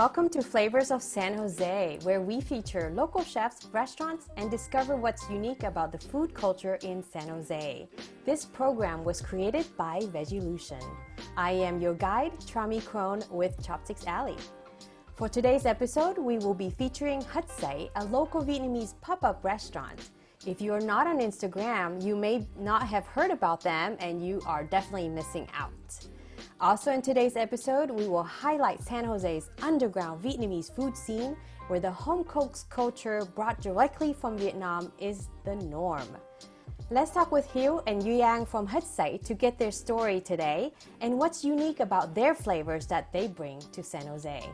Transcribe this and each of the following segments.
Welcome to Flavors of San José, where we feature local chefs, restaurants, and discover what's unique about the food culture in San José. This program was created by Vegilution. I am your guide, Trami Cron with Chopsticks Alley. For today's episode, we will be featuring Hudsei, a local Vietnamese pop-up restaurant. If you are not on Instagram, you may not have heard about them, and you are definitely missing out. Also in today's episode, we will highlight San Jose's underground Vietnamese food scene, where the home-cooked culture brought directly from Vietnam is the norm. Let's talk with Hieu and DuyAn from Hudsei to get their story today and what's unique about their flavors that they bring to San Jose.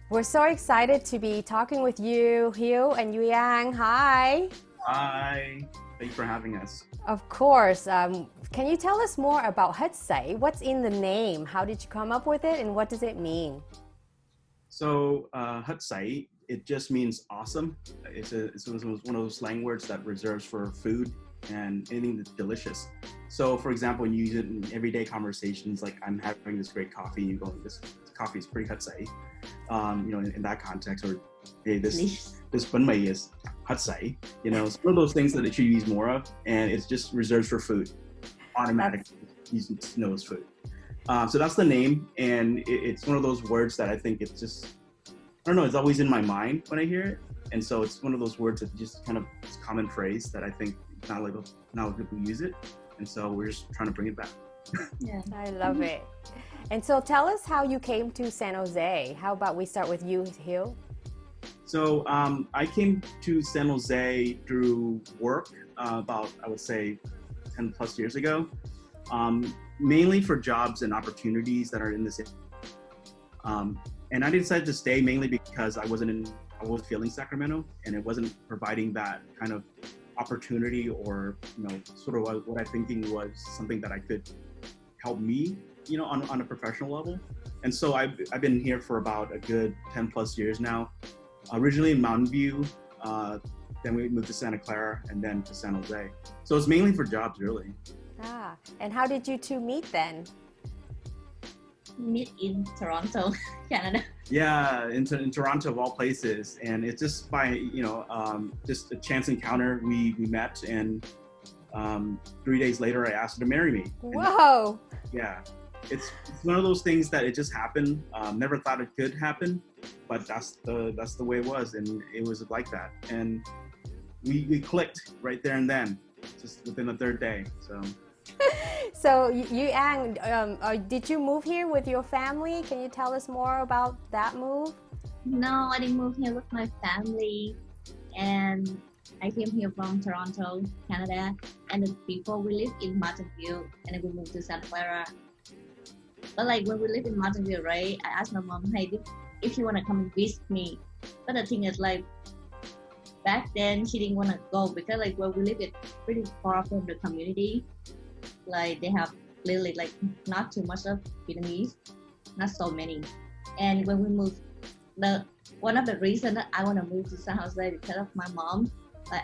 We're so excited to be talking with you, Hieu and DuyAn. Hi. Hi. Thanks for having us. Of course. Can you tell us more about Hudsei? What's in the name? How did you come up with it, and what does it mean? So Hudsei, it just means awesome. It's one of those slang words that reserves for food and anything that's delicious. So for example, when you use it in everyday conversations, like I'm having this great coffee, you go, this coffee is pretty Hudsei. In that context, or hey, this banh mi is Hudsei. It's one of those things that it should use more of, and it's just reserved for food. Automatically, you know it's food. So that's the name, and it's one of those words that I think it's just, I don't know, it's always in my mind when I hear it, and so it's one of those words that just kind of it's a common phrase that I think not a lot of people use it, and so we're just trying to bring it back. Yeah, I love it. And so tell us how you came to San Jose. How about we start with you, Hieu? So I came to San Jose through work about, I would say, 10 plus years ago, mainly for jobs and opportunities that are in this area. And I decided to stay mainly because I was feeling Sacramento, and it wasn't providing that kind of opportunity or, sort of what I'm thinking was something that I could help me, on a professional level. And so I've been here for about a good 10 plus years now. Originally in Mountain View, then we moved to Santa Clara, and then to San Jose. So it's mainly for jobs, really. And how did you two meet then? Meet in Toronto, Canada. Yeah, in Toronto of all places, and it's just by just a chance encounter. We met, and 3 days later I asked her to marry me. Whoa! Yeah, it's one of those things that it just happened. Never thought it could happen, but that's the way it was, and it was like that, and we clicked right there and then, just within the third day. So DuyAn, did you move here with your family? Can you tell us more about that move? No, I didn't move here with my family, and I came here from Toronto, Canada, and before we lived in Mountain View, and then we moved to Santa Clara. But when we lived in Mountain View, right, I asked my mom, hey, if you want to come and visit me. But the thing is, back then she didn't want to go because where we live is pretty far from the community. They have literally not too much of Vietnamese, not so many. And when we moved, one of the reasons that I want to move to San Jose because of my mom.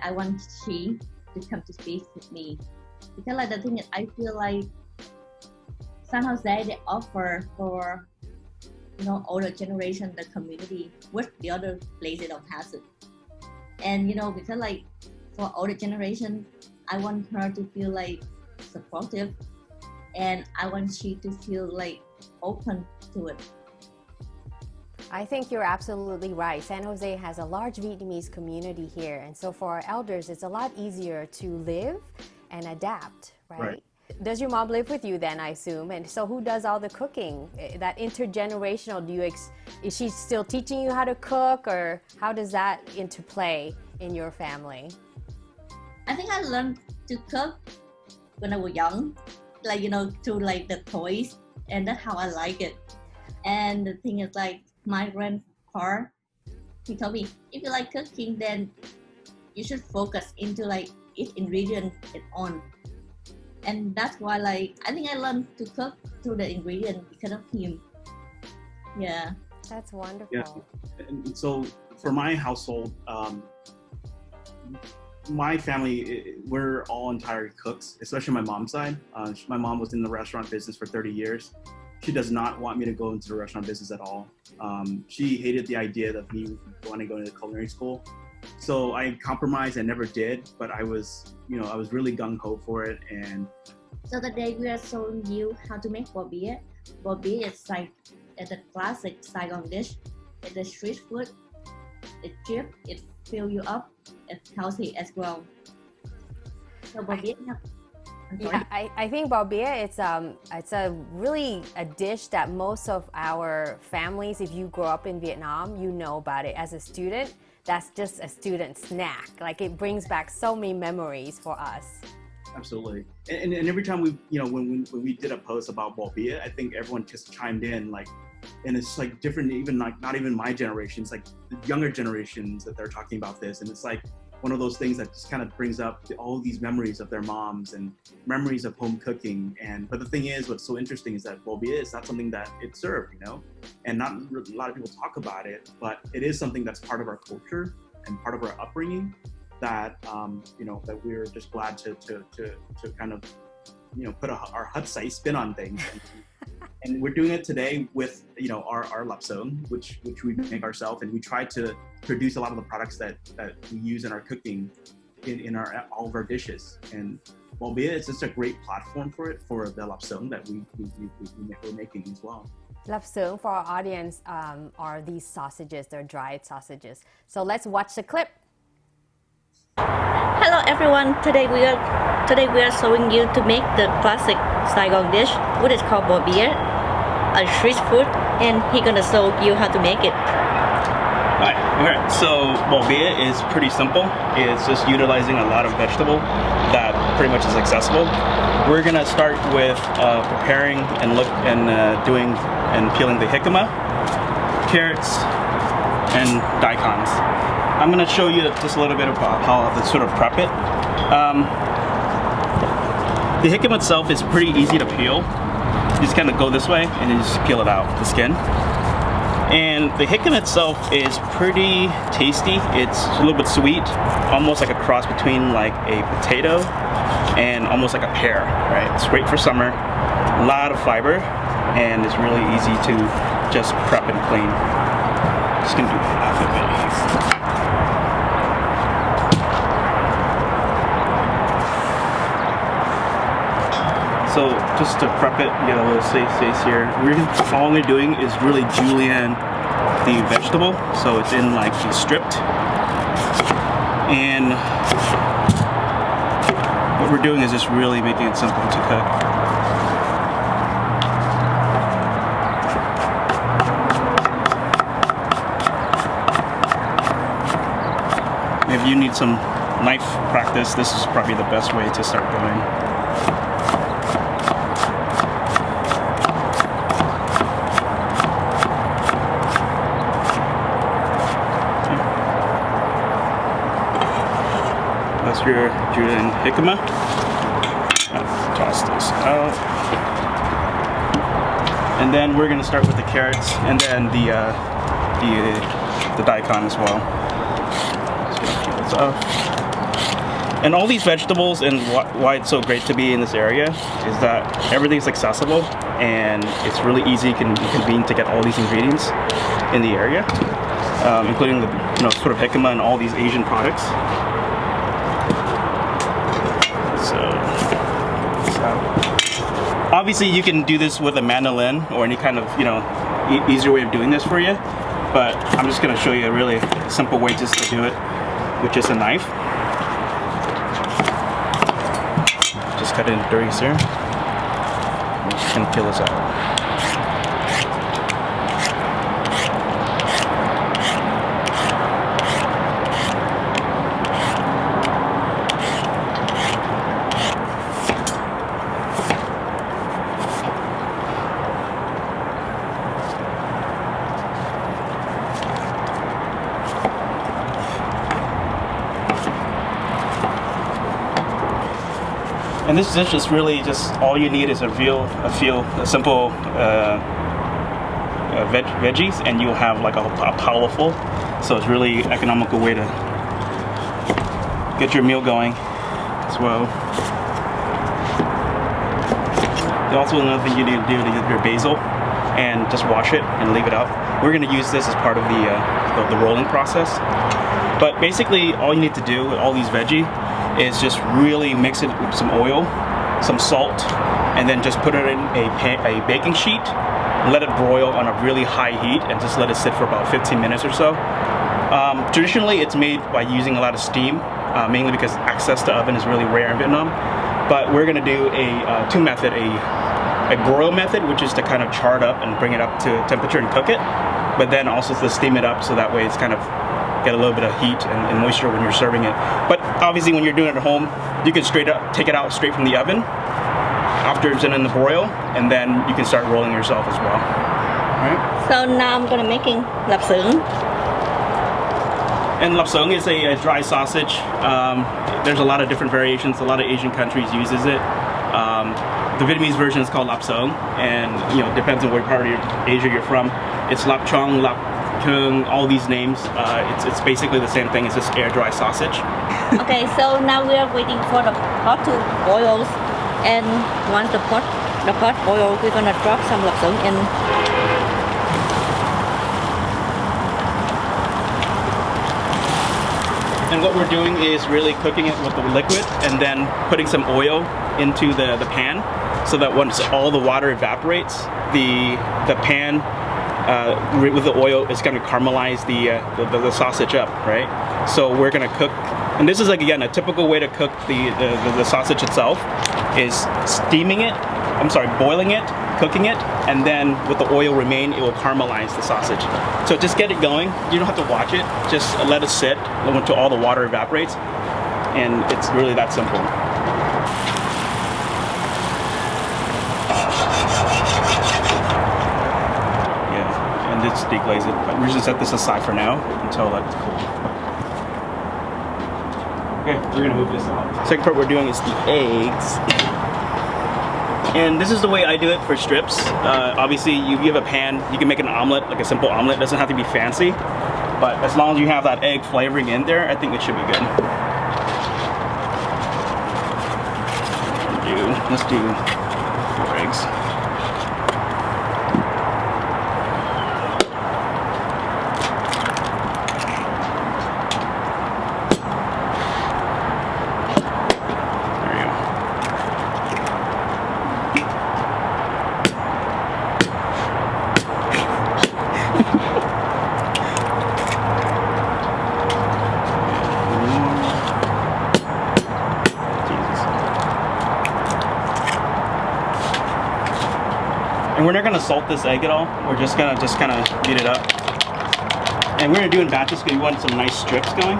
I want she to come to speak with me because the thing is, I feel San Jose, they offer for older generation the community, which the other places don't have it. And because for older generation, I want her to feel supportive, and I want she to feel open to it. I think you're absolutely right. San Jose has a large Vietnamese community here, and so for our elders, it's a lot easier to live and adapt, right? Does your mom live with you then, I assume? And so who does all the cooking? That intergenerational, is she still teaching you how to cook, or how does that interplay in your family? I think I learned to cook when I was young, through the toys, and that's how I like it. And the thing is, my grandpa, he told me, if you like cooking, then you should focus into each ingredient it's on. And that's why I think I learned to cook through the ingredient because of him. Yeah. That's wonderful. Yeah. And so for my household, my family, we're all entirely cooks, especially my mom's side. My mom was in the restaurant business for 30 years. she does not want me to go into the restaurant business at all. She hated the idea of me wanting to go into culinary school. So I compromised. I never did, but I was really gung-ho for it. And so today we are showing you how to make bò bía. Bò bía is like it's a classic Saigon dish. It's a street food. It's cheap. It fills you up. It's healthy as well. So bò bía. Yeah, I think bò bía, it's a really a dish that most of our families, if you grow up in Vietnam, you know about it. As a student, that's just a student snack. Like it brings back so many memories for us. Absolutely. And every time when we did a post about bò bía, I think everyone just chimed in like, and it's like different, even like not even my generation, it's like the younger generations that they're talking about this. And it's like one of those things that just kind of brings up all these memories of their moms and memories of home cooking. But the thing is, what's so interesting is that bò bía is not something that it's served, and not a lot of people talk about it, but it is something that's part of our culture and part of our upbringing that, that we're just glad to kind of, put our Hudsei spin on things. And we're doing it today with, our lapsang, which we make ourselves, and we try to produce a lot of the products that we use in our cooking in all of our dishes. And bò bía is just a great platform for the lapsang that we're making as well. Lapsang, for our audience, are these sausages. They're dried sausages. So let's watch the clip. Hello everyone. Today we are showing you to make the classic Saigon dish, what is called bò bía, a street food, and he's gonna show you how to make it. Alright, so bò bía is pretty simple. It's just utilizing a lot of vegetable that pretty much is accessible. We're gonna start with preparing and doing and peeling the jicama, carrots, and daikons. I'm gonna show you just a little bit about how to sort of prep it. The jicama itself is pretty easy to peel. You just kind of go this way and then just peel it out, the skin. And the jicama itself is pretty tasty. It's a little bit sweet, almost like a cross between like a potato and almost like a pear, right? It's great for summer, a lot of fiber, and it's really easy to just prep and clean. Just gonna do half of it. So just to prep it, you get a little space here. All we're doing is really julienne the vegetable, so it's in like the stripped. And what we're doing is just really making it simple to cook. If you need some knife practice, this is probably the best way to start going. That's your DuyAn jicama. Toss this out. And then we're gonna start with the carrots and then the daikon as well. Just gonna peel this off. And all these vegetables, and why it's so great to be in this area is that everything's accessible and it's really easy and convenient to get all these ingredients in the area, including the sort of jicama and all these Asian products. Obviously, you can do this with a mandolin or any kind of, easier way of doing this for you. But I'm just going to show you a really simple way just to do it with just a knife. Just cut it in thirds here. I'm just going to peel this out. And this dish is really just all you need is a simple veggies, and you'll have like a pile full. So it's really economical way to get your meal going as well. Also, another thing you need to do is your basil and just wash it and leave it out. We're going to use this as part of the rolling process. But basically, all you need to do with all these veggie is just really mix it with some oil, some salt, and then just put it in a baking sheet, let it broil on a really high heat, and just let it sit for about 15 minutes or so. Traditionally, it's made by using a lot of steam, mainly because access to oven is really rare in Vietnam. But we're going to do a two method, a broil method, which is to kind of char it up and bring it up to temperature and cook it, but then also to steam it up so that way it's kind of get a little bit of heat and moisture when you're serving it. But obviously when you're doing it at home, you can take it out straight from the oven after it's in the broil, and then you can start rolling yourself as well. All right? So now I'm gonna making lạp xưởng. And lạp xưởng is a dry sausage. There's a lot of different variations. A lot of Asian countries uses it. The Vietnamese version is called lạp xưởng, and depends on what part of Asia you're from. It's lạp chong, lạp thương, all these names. It's basically the same thing. It's just air dry sausage. Okay, so now we are waiting for the pot to boil, and once the pot boils, we're gonna drop some lạp xưởng in. And what we're doing is really cooking it with the liquid and then putting some oil into the pan, so that once all the water evaporates, the pan with the oil is going to caramelize the sausage up, right? So we're going to cook, and this is like again a typical way to cook the sausage itself is boiling it, cooking it, and then with the oil remain, it will caramelize the sausage. So just get it going. You don't have to watch it. Just let it sit until all the water evaporates, and it's really that simple. Yeah, and it's deglaze it. But we're just set this aside for now until that's cool. Okay, we're gonna move this out. Second part we're doing is the eggs. And this is the way I do it for strips. Obviously, you have a pan, you can make an omelet, like a simple omelet. It doesn't have to be fancy. But as long as you have that egg flavoring in there, I think it should be good. Let's do 4 eggs. And we're not gonna salt this egg at all. We're just gonna kind of beat it up. And we're gonna do it in batches because we want some nice strips going.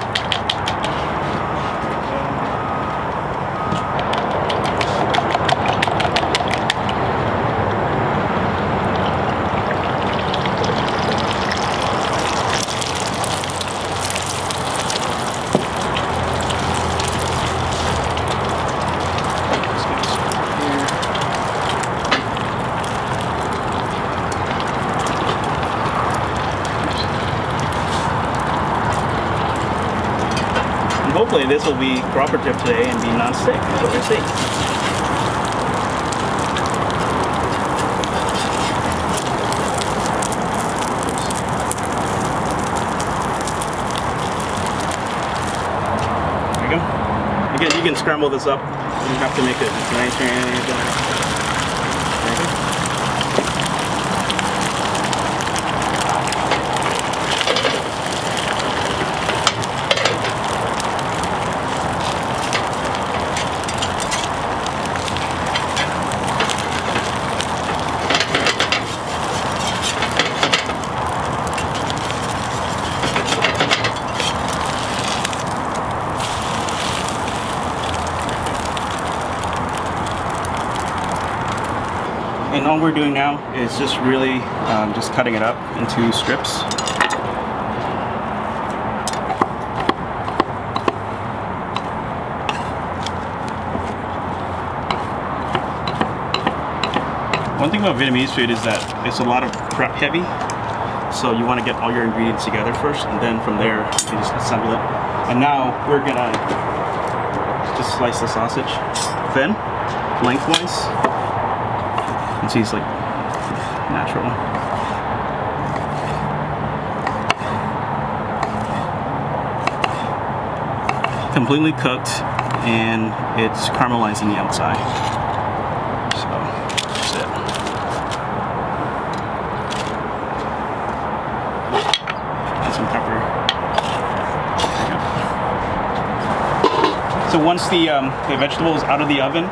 Hopefully this will be cooperative today and be non-stick. So we'll see. There we go. Again, you can scramble this up. You don't have to make it nice or anything. There we go. And all we're doing now is just really just cutting it up into strips. One thing about Vietnamese food is that it's a lot of prep heavy. So you want to get all your ingredients together first, and then from there you just assemble it. And now we're gonna just slice the sausage thin, lengthwise. You see it's like natural. Completely cooked, and it's caramelizing the outside. So that's it. And some pepper. There you go. So once the vegetable is out of the oven,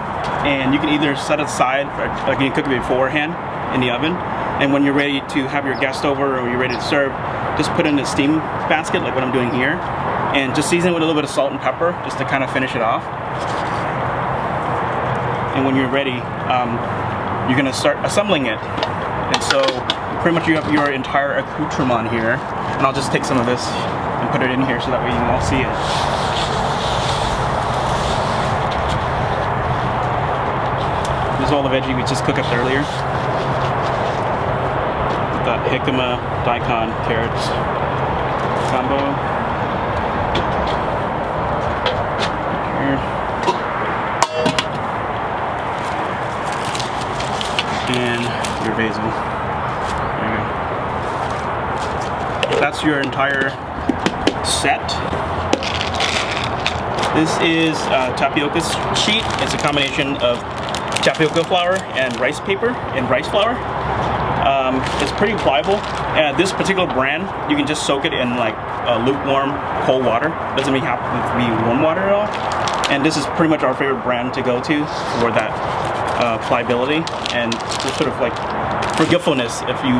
and you can either set it aside, or like you can cook it beforehand in the oven, and when you're ready to have your guest over or you're ready to serve, just put it in a steam basket like what I'm doing here, and just season it with a little bit of salt and pepper just to kind of finish it off. And when you're ready, you're gonna start assembling it. And so pretty much you have your entire accoutrement here, and I'll just take some of this and put it in here so that way you can all see it. This is all the veggie we just cooked up earlier. With that jicama, daikon, carrots combo. Here. And your basil. There you go. That's your entire set. This is tapioca sheet. It's a combination of tapioca flour and rice paper and rice flour. It's pretty pliable. This particular brand, you can just soak it in like lukewarm cold water. Doesn't even have to be warm water at all. And this is pretty much our favorite brand to go to for that pliability and just sort of like forgetfulness if you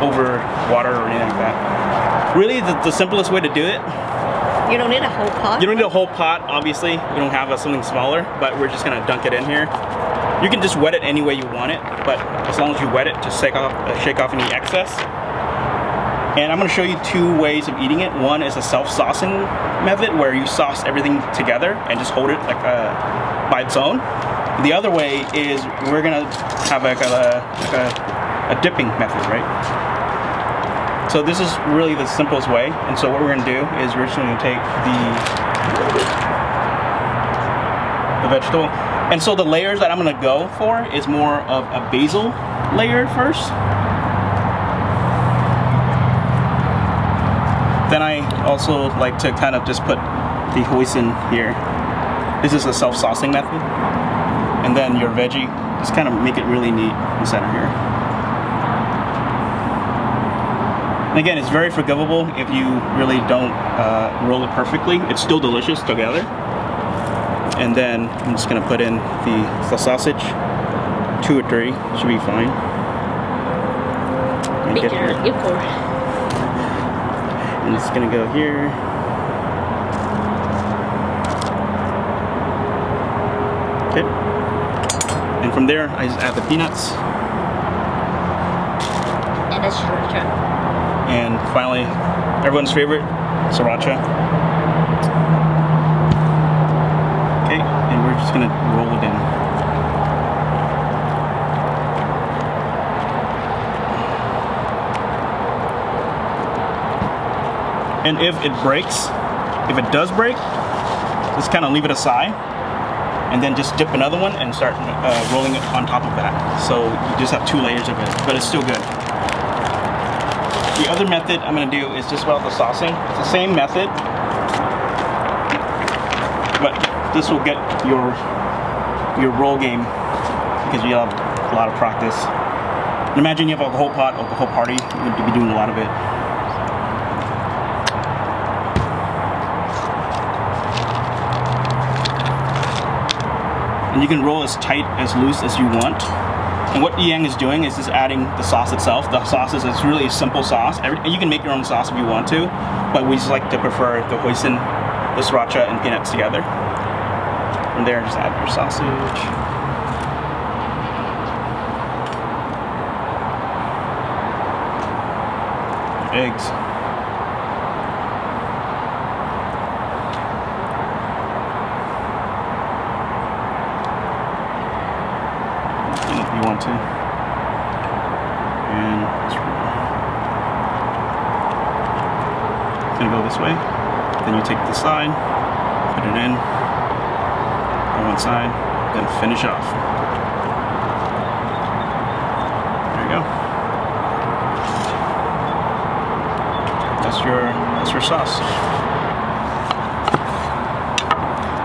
over water or anything like that. Really, the simplest way to do it. You don't need a whole pot? You don't need a whole pot, obviously. We don't have something smaller, but we're just gonna dunk it in here. You can just wet it any way you want it, but as long as you wet it, just shake off any excess. And I'm gonna show you two ways of eating it. One is a self-saucing method where you sauce everything together and just hold it like by its own. The other way is we're gonna have like a dipping method, right? So this is really the simplest way. And so what we're gonna do is we're just gonna take the vegetable. And so the layers that I'm gonna go for is more of a basil layer first. Then I also like to kind of just put the hoisin here. This is a self-saucing method. And then your veggie, just kind of make it really neat in the center here. And again, it's very forgivable if you really don't roll it perfectly. It's still delicious together. And then I'm just gonna put in the sausage, 2 or 3, should be fine. And get here. I'm just gonna go here. Okay. And from there, I just add the peanuts. And the sriracha. And finally, everyone's favorite, sriracha. Okay, and we're just gonna roll it in. And if it does break, just kind of leave it aside, and then just dip another one and start rolling it on top of that. So you just have 2 layers of it, but it's still good. The other method I'm going to do is just about the saucing. It's the same method, but this will get your roll game because you have a lot of practice. And imagine you have a whole pot of the whole party, you would be doing a lot of it. And you can roll as tight, as loose as you want. And what DuyAn is doing is just adding the sauce itself. The sauce is really a simple sauce. You can make your own sauce if you want to, but we just like to prefer the hoisin, the sriracha, and peanuts together. From there, just add your sausage. Your eggs. You want to, and it's gonna go this way. Then you take the side, put it in on one side, then finish off. your sauce.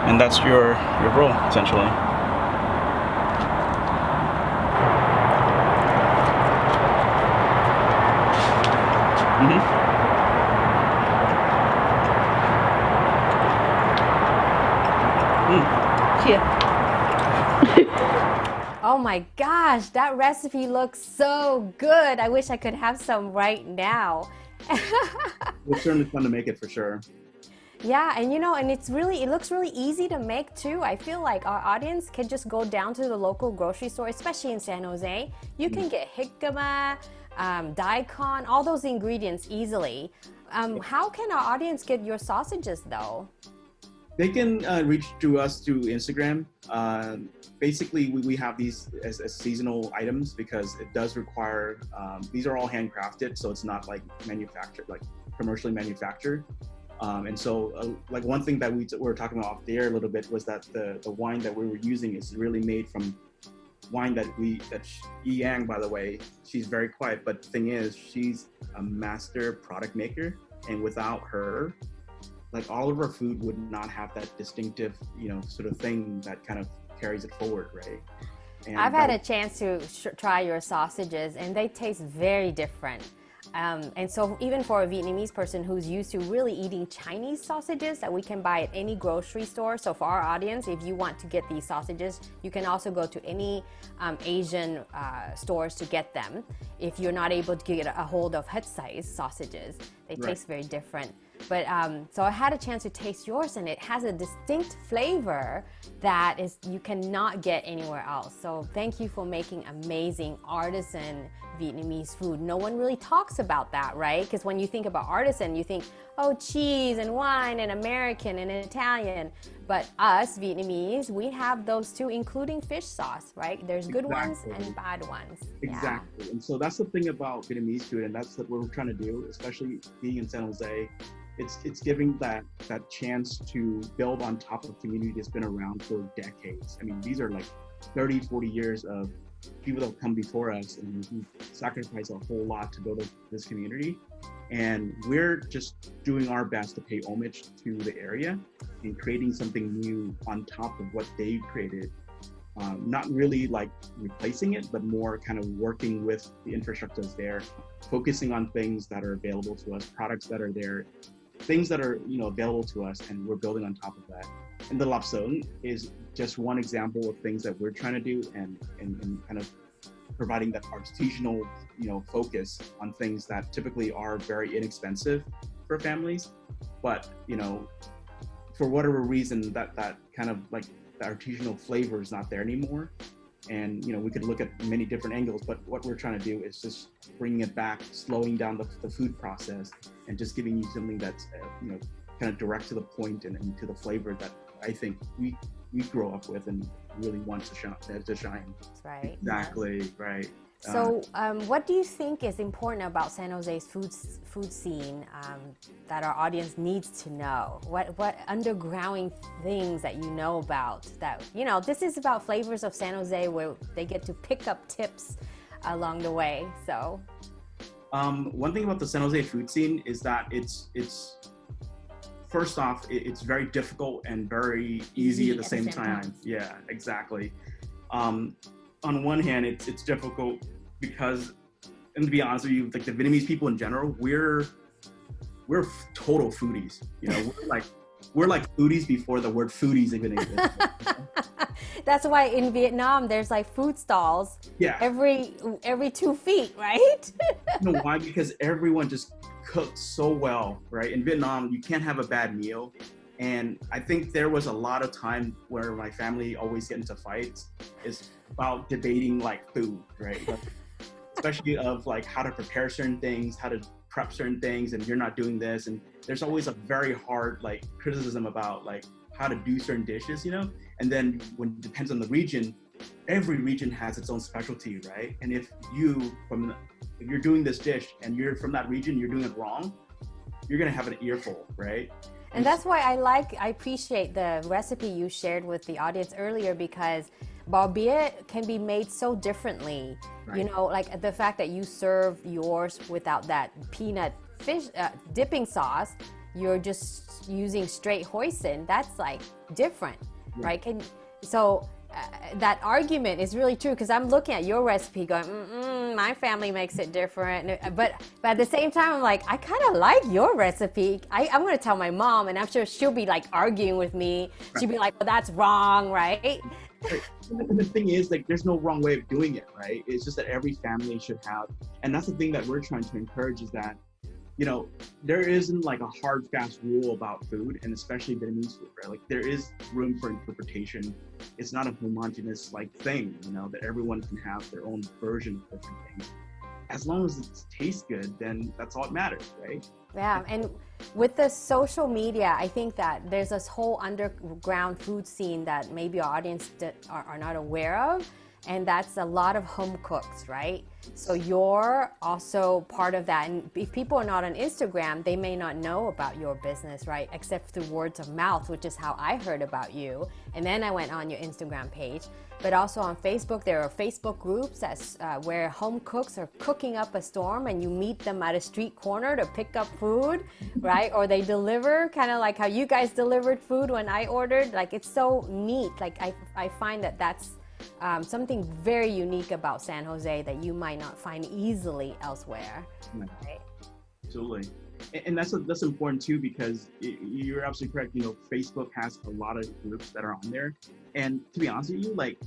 And that's your roll, essentially. Here. Oh my gosh, that recipe looks so good. I wish I could have some right now. It's certainly fun to make it for sure. Yeah, and and it looks really easy to make too. I feel like our audience can just go down to the local grocery store, especially in San Jose. You can get jicama, daikon, all those ingredients easily. How can our audience get your sausages though? They can reach to us through Instagram. Basically, we have these as seasonal items because it does require, these are all handcrafted, so it's not like manufactured, like commercially manufactured. And so like one thing that we were talking about off the air a little bit was that the wine that we were using is really made from wine that Yang, by the way, she's very quiet, but the thing is, she's a master product maker, and without her, like all of our food would not have that distinctive, sort of thing that kind of carries it forward, right? And I've had a chance to try your sausages, and they taste very different. And so even for a Vietnamese person who's used to really eating Chinese sausages that we can buy at any grocery store. So for our audience, if you want to get these sausages, you can also go to any Asian stores to get them. If you're not able to get a hold of Hudsei's sausages, they taste very different. But so I had a chance to taste yours, and it has a distinct flavor that you cannot get anywhere else. So thank you for making amazing artisan Vietnamese food. No one really talks about that, right? Because when you think about artisan, you think, oh, cheese and wine and American and Italian. But us Vietnamese, we have those too, including fish sauce, right? There's good ones and bad ones. Exactly. And so that's the thing about Vietnamese food, and that's what we're trying to do, especially being in San Jose. It's giving that chance to build on top of a community that's been around for decades. I mean, these are like 30, 40 years of people that have come before us and who sacrificed a whole lot to build this community. And we're just doing our best to pay homage to the area and creating something new on top of what they've created. Not really like replacing it, but more kind of working with the infrastructure that's there, focusing on things that are available to us, products that are there, things that are available to us, and we're building on top of that. And the lapsang is just one example of things that we're trying to do, and kind of providing that artisanal focus on things that typically are very inexpensive for families, but for whatever reason that kind of like the artisanal flavor is not there anymore. And we could look at many different angles, but what we're trying to do is just bringing it back, slowing down the food process, and just giving you something that's kind of direct to the point and to the flavor that I think we grow up with and really want to shine. That's right. Exactly, right. So what do you think is important about San Jose's food scene that our audience needs to know? What underground things that you know about that, this is about Flavors of San Jose, where they get to pick up tips along the way. So one thing about the San Jose food scene is that it's first off, it's very difficult and very easy at the same time. Yeah, exactly. On one hand, it's difficult because, and to be honest with you, like the Vietnamese people in general, we're total foodies. We're like foodies before the word foodies even exists. That's why in Vietnam there's like food stalls. Yeah. Every 2 feet, right? You know why? Because everyone just cooks so well, right? In Vietnam, you can't have a bad meal. And I think there was a lot of time where my family always get into fights is about debating like food, right? Especially of like how to prepare certain things, how to prep certain things, and you're not doing this. And there's always a very hard like criticism about like how to do certain dishes, And then when it depends on the region, every region has its own specialty, right? And if you're doing this dish and you're from that region, you're doing it wrong, you're gonna have an earful, right? And that's why I appreciate the recipe you shared with the audience earlier, because Bò Bía can be made so differently. Right. Like the fact that you serve yours without that peanut fish dipping sauce, you're just using straight hoisin. That's like different, right? So that argument is really true, because I'm looking at your recipe going, my family makes it different. But at the same time, I'm like, I kind of like your recipe. I'm going to tell my mom, and I'm sure she'll be like arguing with me. She'll be like, well, that's wrong, right? And the thing is, like, there's no wrong way of doing it, right? It's just that every family should have, and that's the thing that we're trying to encourage, is that, you know, there isn't like a hard, fast rule about food, and especially Vietnamese food, right? Like, there is room for interpretation. It's not a homogeneous like thing, you know, that everyone can have their own version of different things. As long as it tastes good, then that's all that matters, right? Yeah, and with the social media, I think that there's this whole underground food scene that maybe our audience are not aware of, and that's a lot of home cooks, right? So you're also part of that, and if people are not on Instagram, they may not know about your business, right? Except through words of mouth, which is how I heard about you, and then I went on your Instagram page. But also on Facebook, there are Facebook groups that's, where home cooks are cooking up a storm, and you meet them at a street corner to pick up food, right? Or they deliver, kind of like how you guys delivered food when I ordered. Like, it's so neat. Like, I find that that's something very unique about San Jose that you might not find easily elsewhere. Right? Absolutely. And that's important too, because you're absolutely correct. You know, Facebook has a lot of groups that are on there, and to be honest with you, like,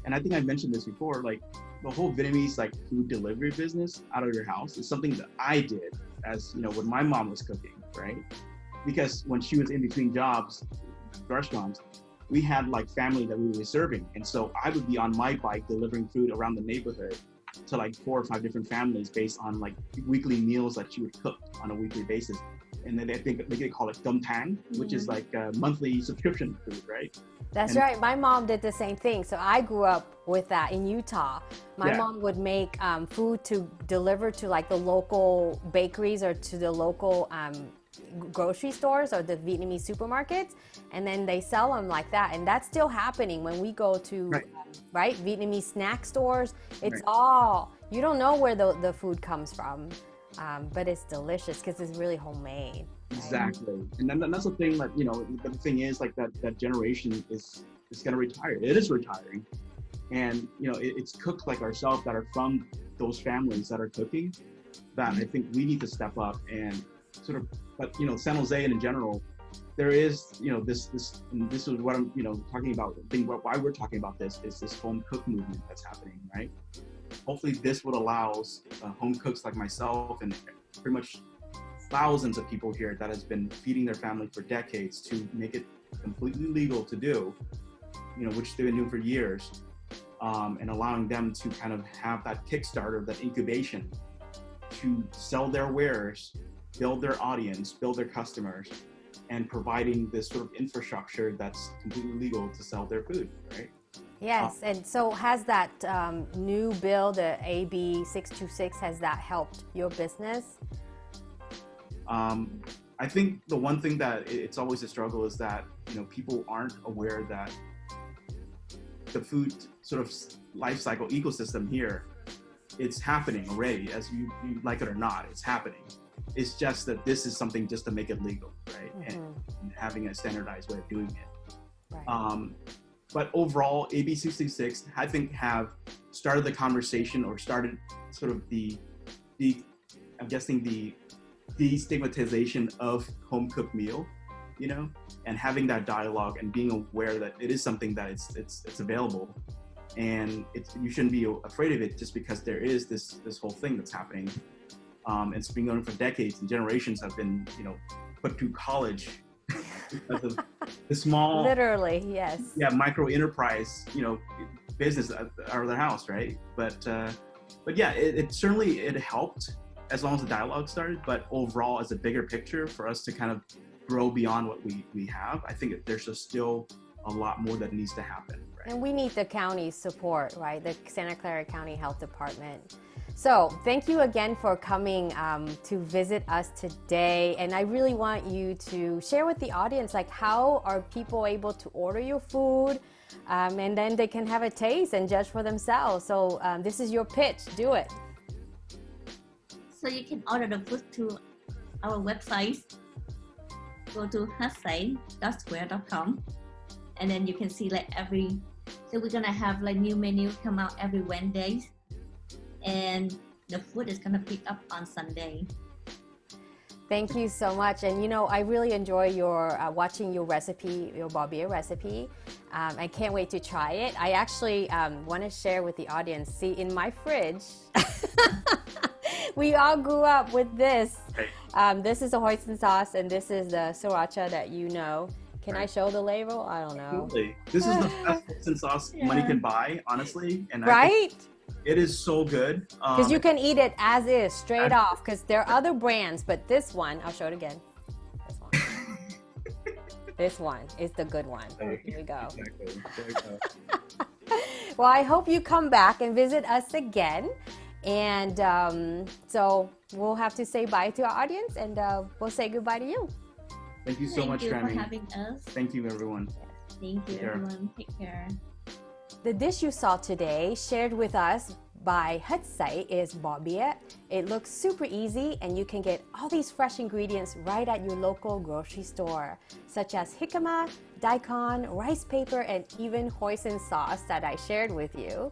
and I think I mentioned this before, like, the whole Vietnamese like food delivery business out of your house is something that I did, as you know, when my mom was cooking, right? Because when she was in between jobs, restaurants, we had like family that we were serving, and so I would be on my bike delivering food around the neighborhood to like 4 or 5 different families based on like weekly meals that she would cook on a weekly basis. And then I think they call it dum tang, which is like a monthly subscription food, right? That's right. My mom did the same thing. So I grew up with that in Utah. My mom would make food to deliver to like the local bakeries or to the local grocery stores or the Vietnamese supermarkets, and then they sell them like that. And that's still happening when we go to Vietnamese snack stores. It's all, you don't know where the food comes from, but it's delicious because it's really homemade. Exactly. And then that's the thing that, you know, the thing is like that generation is going to retire. It is retiring. And, you know, it's cooks like ourselves that are from those families that are cooking that I think we need to step up and sort of, but, you know, San Jose and in general, there is, you know, this is what I'm, you know, talking about. I think why we're talking about this is this home cook movement that's happening, right? Hopefully this would allow home cooks like myself and pretty much thousands of people here that has been feeding their family for decades to make it completely legal to do, you know, which they've been doing for years, and allowing them to kind of have that Kickstarter, that incubation to sell their wares, build their audience, build their customers, and providing this sort of infrastructure that's completely legal to sell their food, right? Yes, and so has that new bill, the AB 626, has that helped your business? I think the one thing that it's always a struggle is that, you know, people aren't aware that the food sort of life cycle ecosystem here, it's happening already, as you like it or not, it's happening. It's just that this is something just to make it legal, right? And having a standardized way of doing it. Right. But overall, AB 626, I think, have started the conversation, or started sort of the I'm guessing the destigmatization of home cooked meal, you know, and having that dialogue and being aware that it is something that it's available, and you shouldn't be afraid of it just because there is this whole thing that's happening. It's been going on for decades, and generations have been, you know, put through college because of the small, literally, yes, micro enterprise, you know, business out of their house, right? But yeah, it certainly helped as long as the dialogue started. But overall, as a bigger picture for us to kind of grow beyond what we have, I think there's just still a lot more that needs to happen. Right? And we need the county's support, right? The Santa Clara County Health Department. So thank you again for coming to visit us today. And I really want you to share with the audience, like, how are people able to order your food? And then they can have a taste and judge for themselves. So this is your pitch. Do it. So you can order the food to our website. Go to hudsei.square.com, and then you can see like so we're gonna have like new menu come out every Wednesdays, and the food is gonna pick up on Sunday. Thank you so much. And you know, I really enjoy your watching your recipe, your Bò Bía recipe. I can't wait to try it. I actually want to share with the audience. See, in my fridge, we all grew up with this. This is the hoisin sauce, and this is the sriracha that you know. Can I show the label? I don't know. Absolutely. This is the best hoisin sauce money can buy, honestly. And right? It is so good. Because you can eat it as is, straight off. Because there are other brands, but this one, I'll show it again. This one. This one is the good one. Here we go. Exactly. There we go. Well, I hope you come back and visit us again. And so we'll have to say bye to our audience, and we'll say goodbye to you. Thank you so much, Trami. Thank you for having us. Thank you, everyone. Thank you, everyone. Take care. The dish you saw today, shared with us by Hudsei, is Bò Bía. It looks super easy, and you can get all these fresh ingredients right at your local grocery store, such as jicama, daikon, rice paper, and even hoisin sauce that I shared with you.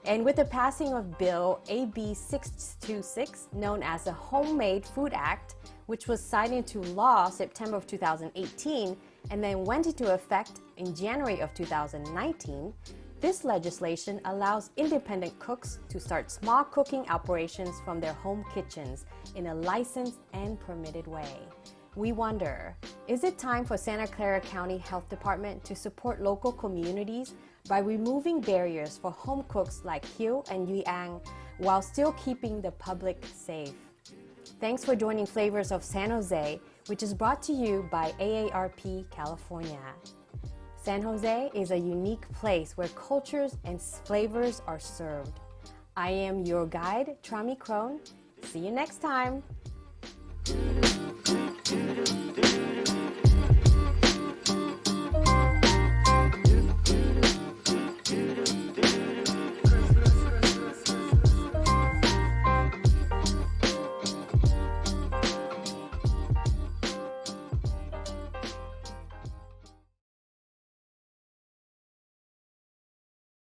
And with the passing of Bill AB 626, known as the Homemade Food Act, which was signed into law September of 2018 and then went into effect in January of 2019, this legislation allows independent cooks to start small cooking operations from their home kitchens in a licensed and permitted way. We wonder, is it time for Santa Clara County Health Department to support local communities by removing barriers for home cooks like Hieu and DuyAn while still keeping the public safe? Thanks for joining Flavors of San José, which is brought to you by AARP California. San Jose is a unique place where cultures and flavors are served. I am your guide, Trami Cron. See you next time.